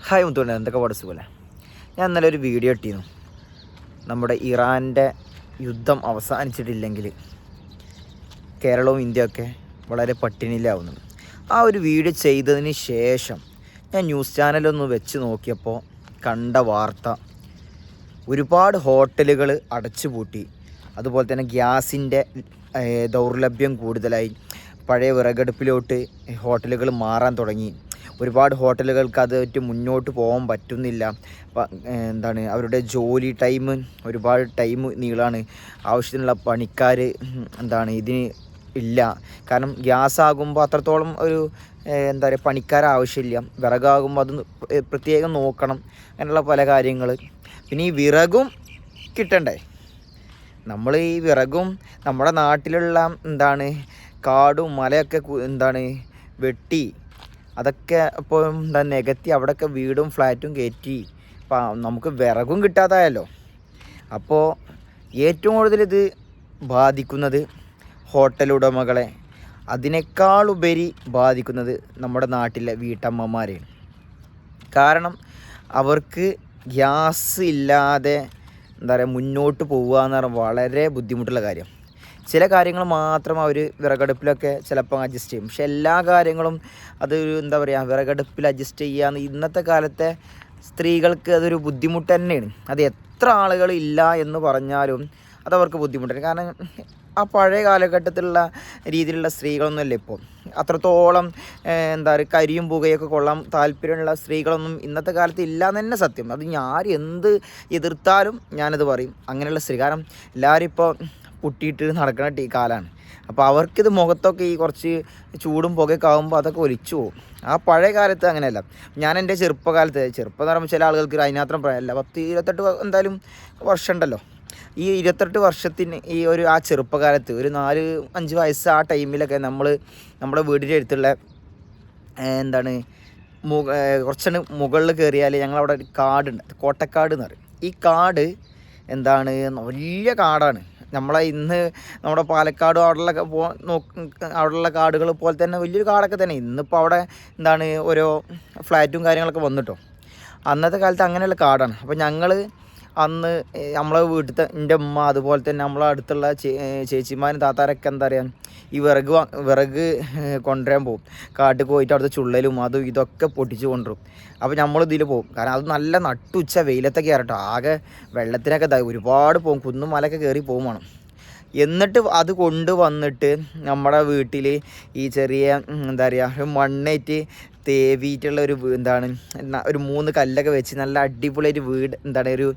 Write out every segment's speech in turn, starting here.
Hi മുത്തോണ്ട് എന്തൊക്കെ പാടസ് പോലെ ഞാൻ ഇന്നലെ ഒരു വീഡിയോ ഇട്ടിരുന്നു. നമ്മുടെ ഇറാൻ്റെ യുദ്ധം അവസാനിച്ചിട്ടില്ലെങ്കിൽ കേരളവും ഇന്ത്യയൊക്കെ വളരെ പട്ടിണിയിലാവുന്നു. ആ ഒരു വീഡിയോ ചെയ്തതിന് ശേഷം ഞാൻ ന്യൂസ് ചാനലൊന്ന് വെച്ച് നോക്കിയപ്പോൾ കണ്ട വാർത്ത, ഒരുപാട് ഹോട്ടലുകൾ അടച്ചുപൂട്ടി, അതുപോലെ തന്നെ ഗ്യാസിൻ്റെ ദൗർലഭ്യം കൂടുതലായി, പഴയ വിറകടുപ്പിലോട്ട് ഹോട്ടലുകൾ മാറാൻ തുടങ്ങി. ഒരുപാട് ഹോട്ടലുകൾക്ക് അതായിട്ട് മുന്നോട്ട് പോകാൻ പറ്റുന്നില്ല. അവരുടെ ജോലി ടൈം ഒരുപാട് ടൈം നീളാണ്. ആവശ്യത്തിനുള്ള പണിക്കാർ ഇതിന് ഇല്ല. കാരണം ഗ്യാസ് ആകുമ്പോൾ അത്രത്തോളം ഒരു പണിക്കാർ ആവശ്യമില്ല. വിറകാകുമ്പോൾ അത് പ്രത്യേകം നോക്കണം, അങ്ങനെയുള്ള പല കാര്യങ്ങൾ. പിന്നെ ഈ വിറകും കിട്ടണ്ടേ. നമ്മൾ ഈ വിറകും നമ്മുടെ നാട്ടിലുള്ള കാടും മലയൊക്കെ വെട്ടി അതൊക്കെ ഇപ്പോൾ നികത്തി അവിടെയൊക്കെ വീടും ഫ്ലാറ്റും കയറ്റി നമുക്ക് വിറകും കിട്ടാതായല്ലോ. അപ്പോൾ ഏറ്റവും കൂടുതൽ ഇത് ബാധിക്കുന്നത് ഹോട്ടൽ ഉടമകളെ, അതിനേക്കാളുപരി ബാധിക്കുന്നത് നമ്മുടെ നാട്ടിലെ വീട്ടമ്മമാരെയാണ്. കാരണം അവർക്ക് ഗ്യാസ് ഇല്ലാതെ മുന്നോട്ട് പോകുക എന്ന് പറഞ്ഞാൽ വളരെ ബുദ്ധിമുട്ടുള്ള കാര്യം. ചില കാര്യങ്ങൾ മാത്രം അവർ വിറകടുപ്പിലൊക്കെ ചിലപ്പോൾ അഡ്ജസ്റ്റ് ചെയ്യും. പക്ഷെ എല്ലാ കാര്യങ്ങളും അതൊരു വിറകടുപ്പിൽ അഡ്ജസ്റ്റ് ചെയ്യാന്ന് ഇന്നത്തെ കാലത്തെ സ്ത്രീകൾക്ക് അതൊരു ബുദ്ധിമുട്ട് തന്നെയാണ്. അത് എത്ര ആളുകൾ ഇല്ല എന്ന് പറഞ്ഞാലും അതവർക്ക് ബുദ്ധിമുട്ടാണ്. കാരണം ആ പഴയ കാലഘട്ടത്തിലുള്ള രീതിയിലുള്ള സ്ത്രീകളൊന്നുമല്ല ഇപ്പോൾ. അത്രത്തോളം കരിയും പുകയൊക്കെ കൊള്ളാൻ താല്പര്യമുള്ള സ്ത്രീകളൊന്നും ഇന്നത്തെ കാലത്ത് ഇല്ല എന്ന് തന്നെ സത്യം. അത് ഞാൻ എന്ത് എതിർത്താലും ഞാനത് പറയും, അങ്ങനെയുള്ള സ്ത്രീ. കാരണം എല്ലാവരും ഇപ്പോൾ പുട്ടിയിട്ട് നടക്കുന്ന കാലമാണ്. അപ്പോൾ അവർക്കിത് മുഖത്തൊക്കെ ഈ കുറച്ച് ചൂടും പുകയൊക്കെ ആകുമ്പോൾ അതൊക്കെ ഒലിച്ചു പോകും. ആ പഴയ കാലത്ത് അങ്ങനെയല്ല. ഞാൻ എൻ്റെ ചെറുപ്പം എന്ന് പറയുമ്പോൾ ചില ആളുകൾക്ക് അതിനകത്രം പ്രായമല്ല, 10-28 എന്തായാലും വർഷം ഉണ്ടല്ലോ. ഈ 28 വർഷത്തിന് ഈ ആ ചെറുപ്പകാലത്ത് ഒരു 4-5 വയസ്സ് ആ ടൈമിലൊക്കെ നമ്മുടെ വീടിൻ്റെ അടുത്തുള്ള കുറച്ചാണ് മുകളിൽ കയറിയാൽ ഞങ്ങളവിടെ ഒരു കാടുണ്ട്, കോട്ടക്കാട് എന്ന് പറയും. ഈ കാട് വലിയ കാടാണ്. നമ്മുടെ പാലക്കാട് അവിടെയുള്ള കാടുകൾ പോലെ തന്നെ വലിയൊരു കാടൊക്കെ തന്നെ. ഇന്നിപ്പോൾ അവിടെ ഓരോ ഫ്ലാറ്റും കാര്യങ്ങളൊക്കെ വന്നിട്ടോ. അന്നത്തെ കാലത്ത് അങ്ങനെയുള്ള കാടാണ്. അപ്പോൾ ഞങ്ങൾ അന്ന് നമ്മളെ വീട്ടിലത്തെ എൻ്റെ ഉമ്മ, അതുപോലെ തന്നെ നമ്മളെ അടുത്തുള്ള ചേച്ചിമാരും താത്താരൊക്കെ ഈ വിറക് കൊണ്ടുവരാൻ പോകും. കാട്ടിൽ പോയിട്ട് അവിടുത്തെ ചുള്ളലും അതും ഇതൊക്കെ പൊട്ടിച്ച് കൊണ്ടുവരും. അപ്പോൾ നമ്മൾ ഇതിൽ പോകും. കാരണം അത് നല്ല നട്ടുച്ച വെയിലത്തൊക്കെ കയറട്ടോ. ആകെ വെള്ളത്തിനൊക്കെ ഒരുപാട് പോകും, കുന്നും മലയൊക്കെ കയറി പോകും വേണം. എന്നിട്ട് അത് കൊണ്ടുവന്നിട്ട് നമ്മുടെ വീട്ടിൽ ഈ ചെറിയ ഒരു മണ്ണേറ്റ് തേവിയിട്ടുള്ള ഒരു ഒരു 3 കല്ലൊക്കെ വെച്ച് നല്ല അടിപൊളിയൊരു വീട് ഒരു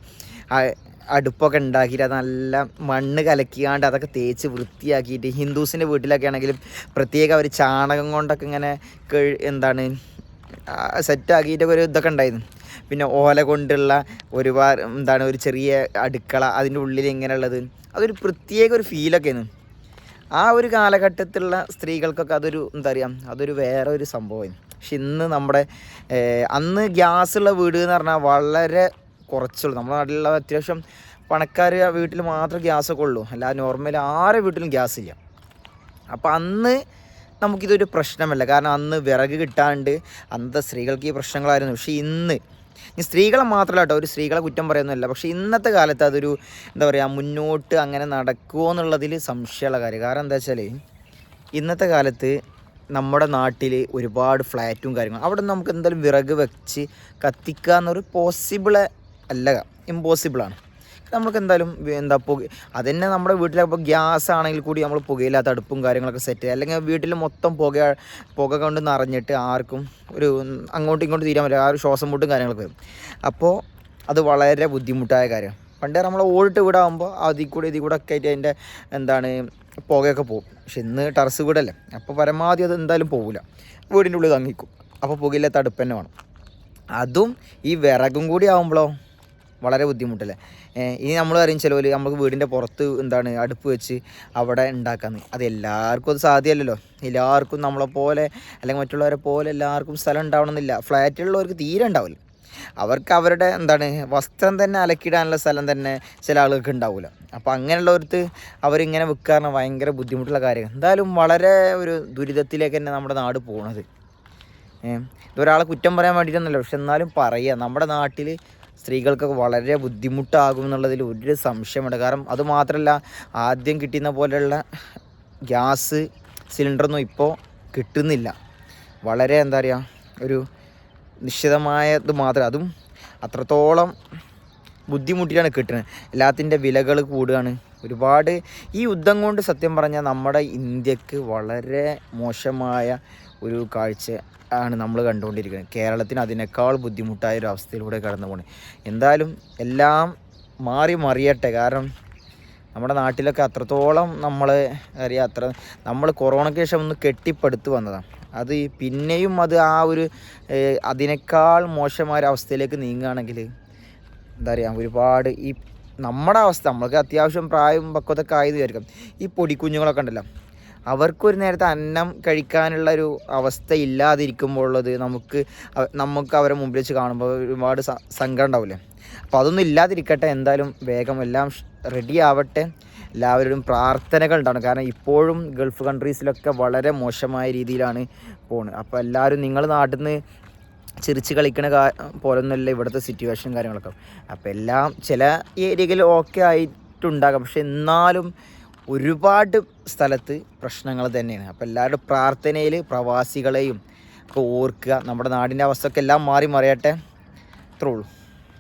അടുപ്പൊക്കെ ഉണ്ടാക്കിയിട്ട് അത് നല്ല മണ്ണ് കലക്കിയാണ്ട് അതൊക്കെ തേച്ച് വൃത്തിയാക്കിയിട്ട്, ഹിന്ദുസിൻ്റെ വീട്ടിലൊക്കെ ആണെങ്കിലും പ്രത്യേകം അവർ ചാണകം കൊണ്ടൊക്കെ ഇങ്ങനെ സെറ്റാക്കിയിട്ടൊക്കെ ഒരു ഇതൊക്കെ ഉണ്ടായിരുന്നു. പിന്നെ ഓല കൊണ്ടുള്ള ഒരുപാട് ഒരു ചെറിയ അടുക്കള, അതിൻ്റെ ഉള്ളിൽ ഇങ്ങനെയുള്ളത്, അതൊരു പ്രത്യേക ഒരു ഫീലൊക്കെയാണ്. ആ ഒരു കാലഘട്ടത്തിലുള്ള സ്ത്രീകൾക്കൊക്കെ അതൊരു അതൊരു വേറെ ഒരു സംഭവമായിരുന്നു. പക്ഷെ ഇന്ന് നമ്മുടെ അന്ന് ഗ്യാസുള്ള വീട് എന്ന് പറഞ്ഞാൽ വളരെ കുറച്ചുള്ളൂ. നമ്മുടെ നാട്ടിലുള്ള അത്യാവശ്യം പണക്കാർ വീട്ടിൽ മാത്രമേ ഗ്യാസൊക്കെ ഉള്ളൂ, അല്ലാതെ നോർമലി ആരുടെ വീട്ടിലും ഗ്യാസ് ഇല്ല. അപ്പോൾ അന്ന് നമുക്കിതൊരു പ്രശ്നമല്ല. കാരണം അന്ന് വിറക് കിട്ടാണ്ട് അന്നത്തെ സ്ത്രീകൾക്ക് ഈ പ്രശ്നങ്ങളായിരുന്നു. പക്ഷേ ഇന്ന് സ്ത്രീകളെ മാത്രമല്ല കേട്ടോ, ഒരു സ്ത്രീകളെ കുറ്റം പറയുന്നതല്ല. പക്ഷേ ഇന്നത്തെ കാലത്ത് അതൊരു മുന്നോട്ട് അങ്ങനെ നടക്കുമോ എന്നുള്ളതിൽ സംശയമുള്ള കാര്യം. കാരണം എന്താ വെച്ചാൽ ഇന്നത്തെ കാലത്ത് നമ്മുടെ നാട്ടിൽ ഒരുപാട് ഫ്ലാറ്റും കാര്യങ്ങളും, അവിടെ നമുക്ക് എന്തായാലും വിറക് വെച്ച് കത്തിക്കുക എന്നൊരു അല്ല, ഇമ്പോസിബിളാണ്. നമുക്ക് എന്തായാലും അതന്നെ നമ്മുടെ വീട്ടിലപ്പോൾ ഗ്യാസ് ആണെങ്കിൽ കൂടി നമ്മൾ പുകയില്ലാത്ത അടുപ്പും കാര്യങ്ങളൊക്കെ സെറ്റ് ചെയ്യുക. അല്ലെങ്കിൽ വീട്ടിൽ മൊത്തം പുക കൊണ്ട് നിറഞ്ഞിട്ട് ആർക്കും ഒരു അങ്ങോട്ടും ഇങ്ങോട്ടും തീരാൻ പറ്റില്ല. ആ ഒരു ശ്വാസം മുട്ടും കാര്യങ്ങളൊക്കെ വരും. അപ്പോൾ അത് വളരെ ബുദ്ധിമുട്ടായ കാര്യമാണ്. പണ്ട് നമ്മൾ ഓടിട്ട് വീടാകുമ്പോൾ ഇതിൽ കൂടെ ഒക്കെ ആയിട്ട് അതിൻ്റെ പുകയൊക്കെ പോകും. പക്ഷെ ഇന്ന് ടെറസ് വീടല്ലേ, അപ്പോൾ പരമാവധി അത് എന്തായാലും പോകില്ല, വീടിൻ്റെ ഉള്ളിൽ തങ്ങിക്കും. അപ്പോൾ പുകയില്ലാത്ത അടുപ്പ് തന്നെ വേണം. അതും ഈ വിറകും കൂടി ആകുമ്പോഴോ വളരെ ബുദ്ധിമുട്ടല്ലേ. ഇനി നമ്മൾ അറിയും ചിലവർ നമുക്ക് വീടിൻ്റെ പുറത്ത് അടുപ്പ് വെച്ച് അവിടെ ഉണ്ടാക്കാമെന്ന്. അത് എല്ലാവർക്കും അത് സാധ്യമല്ലല്ലോ. എല്ലാവർക്കും നമ്മളെപ്പോലെ അല്ലെങ്കിൽ മറ്റുള്ളവരെ പോലെ എല്ലാവർക്കും സ്ഥലം ഉണ്ടാവണമെന്നില്ല. ഫ്ലാറ്റിലുള്ളവർക്ക് തീരെ ഉണ്ടാവില്ല. അവർക്ക് അവരുടെ വസ്ത്രം തന്നെ അലക്കിയിടാനുള്ള സ്ഥലം തന്നെ ചില ആളുകൾക്ക് ഉണ്ടാവില്ല. അപ്പോൾ അങ്ങനെയുള്ളവർക്ക് അവരിങ്ങനെ വിൽക്കാറുണ്ട്. ഭയങ്കര ബുദ്ധിമുട്ടുള്ള കാര്യം. എന്തായാലും വളരെ ഒരു ദുരിതത്തിലേക്ക് തന്നെ നമ്മുടെ നാട് പോകുന്നത്. ഇതൊരാളെ കുറ്റം പറയാൻ വേണ്ടിയിട്ടൊന്നുമല്ല, പക്ഷെ എന്നാലും പറയുക, നമ്മുടെ നാട്ടിൽ സ്ത്രീകൾക്കൊക്കെ വളരെ ബുദ്ധിമുട്ടാകും എന്നുള്ളതിൽ ഒരു സംശയമുണ്ട്. കാരണം അതുമാത്രമല്ല, ആദ്യം കിട്ടുന്ന പോലെയുള്ള ഗ്യാസ് സിലിണ്ടറൊന്നും ഇപ്പോൾ കിട്ടുന്നില്ല. വളരെ എന്താ പറയുക, ഒരു നിശ്ചിതമായത് മാത്രം, അതും അത്രത്തോളം ബുദ്ധിമുട്ടിയാണ് കിട്ടുന്നത്. എല്ലാത്തിൻ്റെ വിലകൾ കൂടുകയാണ് ഒരുപാട്. ഈ യുദ്ധം കൊണ്ട് സത്യം പറഞ്ഞാൽ നമ്മുടെ ഇന്ത്യക്ക് വളരെ മോശമായ ഒരു കാഴ്ച ആണ് നമ്മൾ കണ്ടുകൊണ്ടിരിക്കുന്നത്. കേരളത്തിന് അതിനേക്കാൾ ബുദ്ധിമുട്ടായ ഒരു അവസ്ഥയിലൂടെ കടന്നു പോകുന്നത്. എന്തായാലും എല്ലാം മറിയട്ടെ. കാരണം നമ്മുടെ നാട്ടിലൊക്കെ അത്രത്തോളം നമ്മൾ കൊറോണയ്ക്ക് ശേഷം ഒന്ന് കെട്ടിപ്പടുത്ത് വന്നതാണ്. അത് പിന്നെയും അത് ആ ഒരു അതിനേക്കാൾ മോശമായ അവസ്ഥയിലേക്ക് നീങ്ങുകയാണെങ്കിൽ എന്താ പറയുക, ഒരുപാട് ഈ നമ്മുടെ അവസ്ഥ, നമ്മൾക്ക് അത്യാവശ്യം പ്രായം പക്വതൊക്കെ ആയത് വിചാരിക്കാം. ഈ പൊടിക്കുഞ്ഞുങ്ങളൊക്കെ ഉണ്ടല്ലോ, അവർക്കൊരു നേരത്തെ അന്നം കഴിക്കാനുള്ള ഒരു അവസ്ഥ ഇല്ലാതിരിക്കുമ്പോഴുള്ളത് നമുക്ക് അവരെ മുമ്പിൽ വെച്ച് കാണുമ്പോൾ ഒരുപാട് സങ്കടം ഉണ്ടാവില്ലേ. അപ്പോൾ അതൊന്നും ഇല്ലാതിരിക്കട്ടെ. എന്തായാലും വേഗം എല്ലാം റെഡി ആവട്ടെ. എല്ലാവരും പ്രാർത്ഥനകൾ ഉണ്ടാവണം. കാരണം ഇപ്പോഴും ഗൾഫ് കൺട്രീസിലൊക്കെ വളരെ മോശമായ രീതിയിലാണ് പോകുന്നത്. അപ്പോൾ എല്ലാവരും നിങ്ങൾ നാട്ടിൽ നിന്ന് ചിരിച്ച് കളിക്കണ പോലൊന്നുമല്ല ഇവിടുത്തെ സിറ്റുവേഷൻ കാര്യങ്ങളൊക്കെ. അപ്പോൾ എല്ലാം ചില ഏരിയയിൽ ഓക്കെ ആയിട്ടുണ്ടാകാം, പക്ഷെ എന്നാലും ഒരുപാട് സ്ഥലത്ത് പ്രശ്നങ്ങൾ തന്നെയാണ്. അപ്പോൾ എല്ലാവരുടെ പ്രാർത്ഥനയിൽ പ്രവാസികളെയും ഒക്കെ ഓർക്കുക. നമ്മുടെ നാടിൻ്റെ അവസ്ഥയൊക്കെ എല്ലാം മറിയട്ടെ. അത്രേ ഉള്ളൂ.